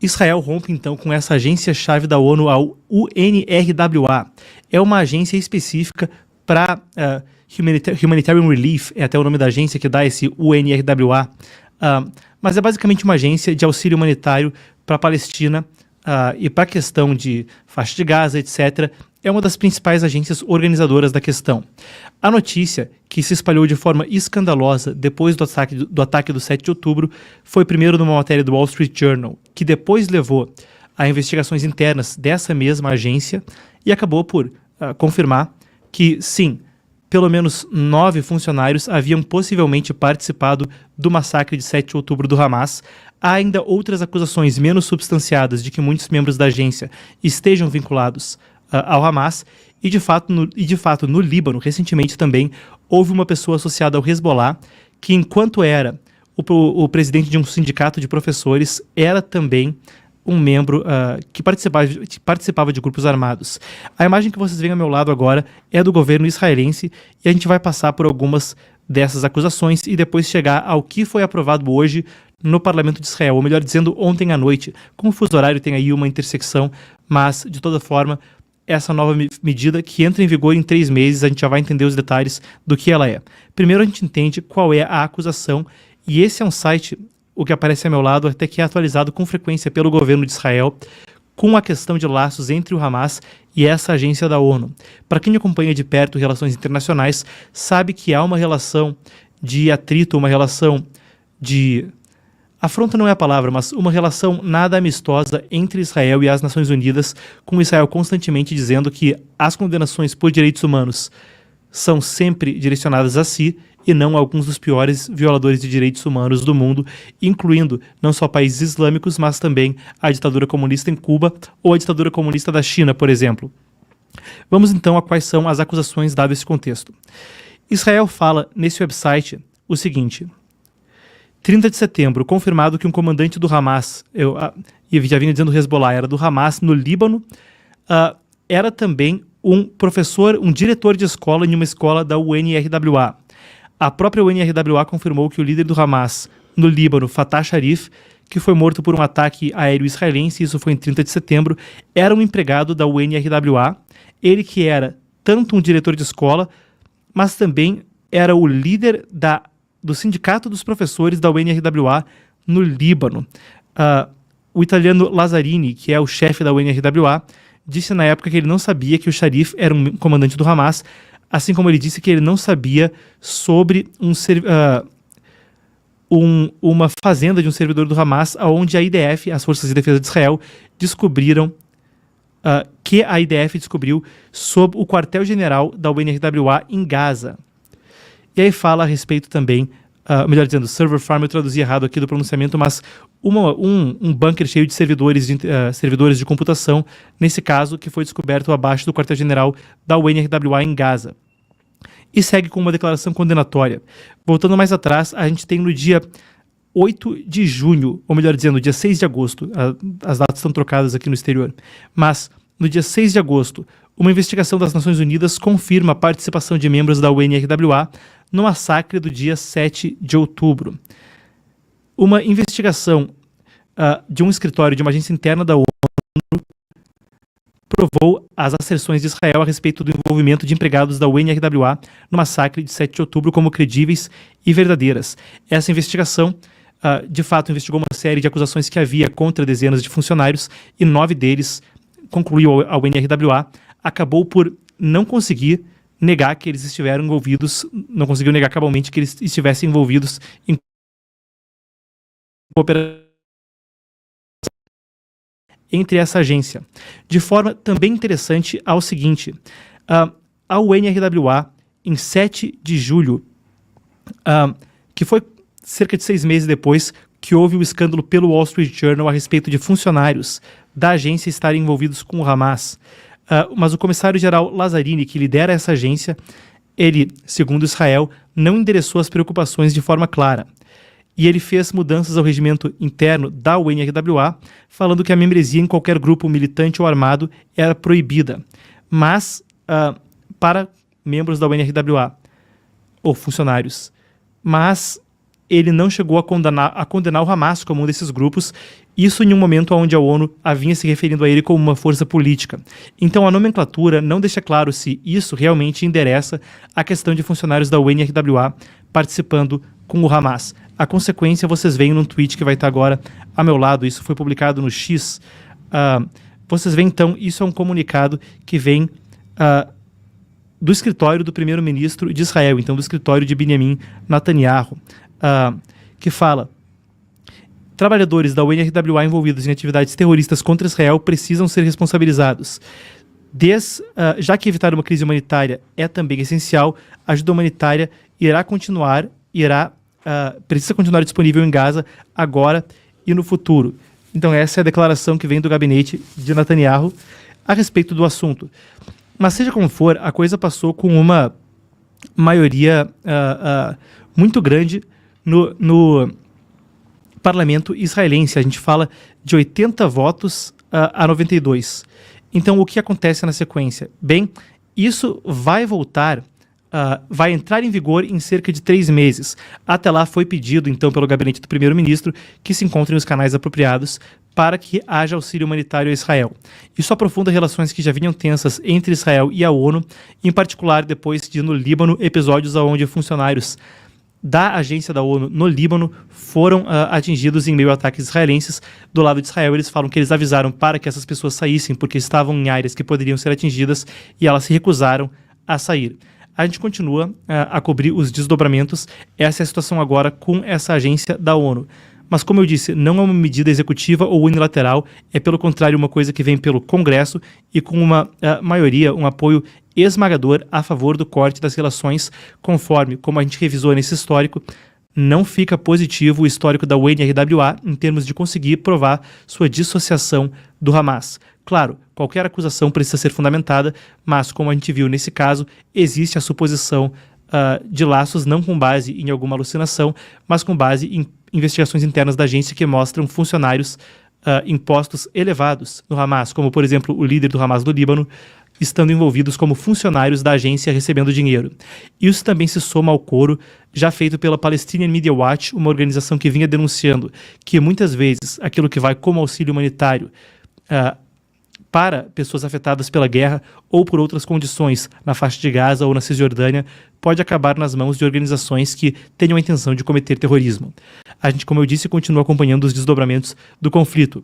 Israel rompe então com essa agência-chave da ONU, a UNRWA. É uma agência específica para Humanitarian Relief, é até o nome da agência que dá esse UNRWA, mas é basicamente uma agência de auxílio humanitário para a Palestina e para a questão de faixa de Gaza, etc., é uma das principais agências organizadoras da questão. A notícia, que se espalhou de forma escandalosa depois do ataque do 7 de outubro, foi primeiro numa matéria do Wall Street Journal, que depois levou a investigações internas dessa mesma agência e acabou por confirmar que, sim, pelo menos 9 funcionários haviam possivelmente participado do massacre de 7 de outubro do Hamas. Há ainda outras acusações menos substanciadas de que muitos membros da agência estejam vinculados ao Hamas, e de fato no Líbano, recentemente também, houve uma pessoa associada ao Hezbollah, que enquanto era o presidente de um sindicato de professores, era também um membro que participava de grupos armados. A imagem que vocês veem ao meu lado agora é do governo israelense, e a gente vai passar por algumas dessas acusações e depois chegar ao que foi aprovado hoje no Parlamento de Israel, ou melhor dizendo, ontem à noite. Com o fuso horário tem aí uma intersecção, mas de toda forma, essa nova medida que entra em vigor em 3 meses, a gente já vai entender os detalhes do que ela é. Primeiro a gente entende qual é a acusação, e esse é um site, o que aparece ao meu lado, até que é atualizado com frequência pelo governo de Israel, com a questão de laços entre o Hamas e essa agência da ONU. Para quem acompanha de perto relações internacionais, sabe que há uma relação de atrito, uma relação de... afronta não é a palavra, mas uma relação nada amistosa entre Israel e as Nações Unidas, com Israel constantemente dizendo que as condenações por direitos humanos são sempre direcionadas a si e não a alguns dos piores violadores de direitos humanos do mundo, incluindo não só países islâmicos, mas também a ditadura comunista em Cuba ou a ditadura comunista da China, por exemplo. Vamos então a quais são as acusações dado esse contexto. Israel fala nesse website o seguinte: 30 de setembro, confirmado que um comandante do Hamas, e já vinha dizendo Hezbollah, era do Hamas no Líbano, era também um professor, um diretor de escola em uma escola da UNRWA. A própria UNRWA confirmou que o líder do Hamas no Líbano, Fatah Sharif, que foi morto por um ataque aéreo israelense, isso foi em 30 de setembro, era um empregado da UNRWA, ele que era tanto um diretor de escola, mas também era o líder do Sindicato dos Professores da UNRWA no Líbano. O italiano Lazzarini, que é o chefe da UNRWA, disse na época que ele não sabia que o Sharif era um comandante do Hamas, assim como ele disse que ele não sabia sobre uma fazenda de um servidor do Hamas, onde a IDF, as Forças de Defesa de Israel, descobriram que a IDF descobriu sobre o quartel-general da UNRWA em Gaza. E aí fala a respeito também, melhor dizendo, server farm, eu traduzi errado aqui do pronunciamento, mas um bunker cheio de servidores de computação, nesse caso, que foi descoberto abaixo do quartel-general da UNRWA em Gaza. E segue com uma declaração condenatória. Voltando mais atrás, a gente tem no dia 8 de junho, ou melhor dizendo, dia 6 de agosto, as datas estão trocadas aqui no exterior, mas no dia 6 de agosto, uma investigação das Nações Unidas confirma a participação de membros da UNRWA no massacre do dia 7 de outubro. Uma investigação de um escritório de uma agência interna da ONU provou as asserções de Israel a respeito do envolvimento de empregados da UNRWA no massacre de 7 de outubro como credíveis e verdadeiras. Essa investigação, de fato, investigou uma série de acusações que havia contra dezenas de funcionários e 9 deles, concluiu a UNRWA, acabou por não conseguir negar que eles estiveram envolvidos, não conseguiu negar cabalmente que eles estivessem envolvidos em cooperação entre essa agência. De forma também interessante ao seguinte, a UNRWA, em 7 de julho, que foi cerca de 6 meses depois que houve o escândalo pelo Wall Street Journal a respeito de funcionários da agência estarem envolvidos com o Hamas, mas o comissário-geral Lazzarini, que lidera essa agência, ele, segundo Israel, não endereçou as preocupações de forma clara. E ele fez mudanças ao regimento interno da UNRWA, falando que a membresia em qualquer grupo militante ou armado era proibida. Mas, para membros da UNRWA, ou funcionários. Mas ele não chegou a condenar o Hamas como um desses grupos, Isso em um momento onde a ONU vinha se referindo a ele como uma força política. Então a nomenclatura não deixa claro se isso realmente endereça a questão de funcionários da UNRWA participando com o Hamas. A consequência vocês veem num tweet que vai estar agora a meu lado, isso foi publicado no X. Vocês veem então, isso é um comunicado que vem do escritório do primeiro-ministro de Israel, então do escritório de Benjamin Netanyahu, que fala: trabalhadores da UNRWA envolvidos em atividades terroristas contra Israel precisam ser responsabilizados. Já que evitar uma crise humanitária é também essencial, a ajuda humanitária precisa continuar disponível em Gaza agora e no futuro. Então essa é a declaração que vem do gabinete de Netanyahu a respeito do assunto. Mas seja como for, a coisa passou com uma maioria muito grande no parlamento israelense. A gente fala de 80 votos a 92. Então, o que acontece na sequência? Bem, isso vai voltar, vai entrar em vigor em cerca de 3 meses. Até lá foi pedido, então, pelo gabinete do primeiro-ministro que se encontrem os canais apropriados para que haja auxílio humanitário a Israel. Isso aprofunda relações que já vinham tensas entre Israel e a ONU, em particular depois de, no Líbano, episódios onde funcionários da agência da ONU no Líbano foram atingidos em meio a ataques israelenses. Do lado de Israel, eles falam que eles avisaram para que essas pessoas saíssem porque estavam em áreas que poderiam ser atingidas e elas se recusaram a sair. A gente continua a cobrir os desdobramentos. Essa é a situação agora com essa agência da ONU. Mas, como eu disse, não é uma medida executiva ou unilateral, é pelo contrário uma coisa que vem pelo Congresso e com uma maioria, um apoio esmagador a favor do corte das relações, conforme, como a gente revisou nesse histórico, não fica positivo o histórico da UNRWA em termos de conseguir provar sua dissociação do Hamas. Claro, qualquer acusação precisa ser fundamentada, mas, como a gente viu nesse caso, existe a suposição de laços não com base em alguma alucinação, mas com base em investigações internas da agência que mostram funcionários em postos elevados no Hamas, como, por exemplo, o líder do Hamas do Líbano, estando envolvidos como funcionários da agência recebendo dinheiro. Isso também se soma ao coro já feito pela Palestinian Media Watch, uma organização que vinha denunciando que muitas vezes aquilo que vai como auxílio humanitário para pessoas afetadas pela guerra ou por outras condições na faixa de Gaza ou na Cisjordânia pode acabar nas mãos de organizações que tenham a intenção de cometer terrorismo. A gente, como eu disse, continua acompanhando os desdobramentos do conflito.